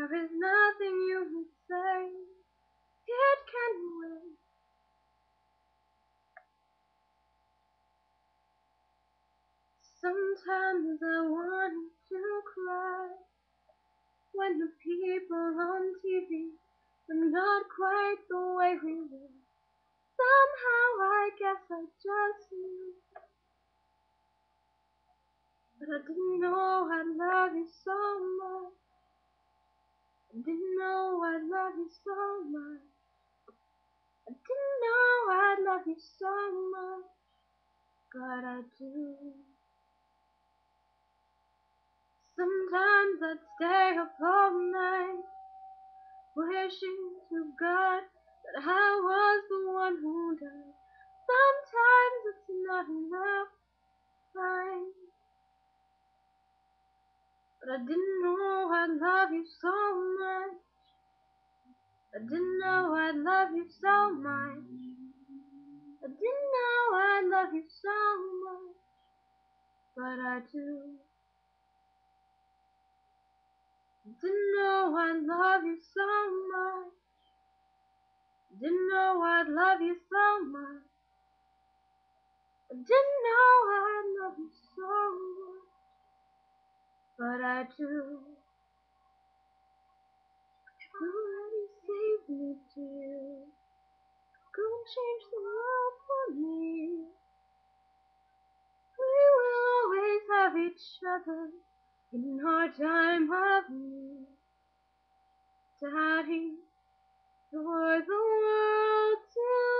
There is nothing you can say, it can wait. Sometimes I want to cry when the people on TV are not quite the way we were. Somehow I guess I just knew, but I didn't know I'd love you so much. I didn't know I'd love you so much. I didn't know I'd love you so much, but I do. Sometimes I'd stay up all night, wishing to God that I was the one who died. Sometimes it's not enough time, but I didn't know I'd love you so much. I didn't know I'd love you so much. I didn't know I'd love you so much, but I do. I didn't know I'd love you so much. I didn't know I'd love you so much. I didn't know I'd love you so much, but I do. Already saved me, dear. Gonna change the world for me. We will always have each other in our time of need. Daddy, you're the world to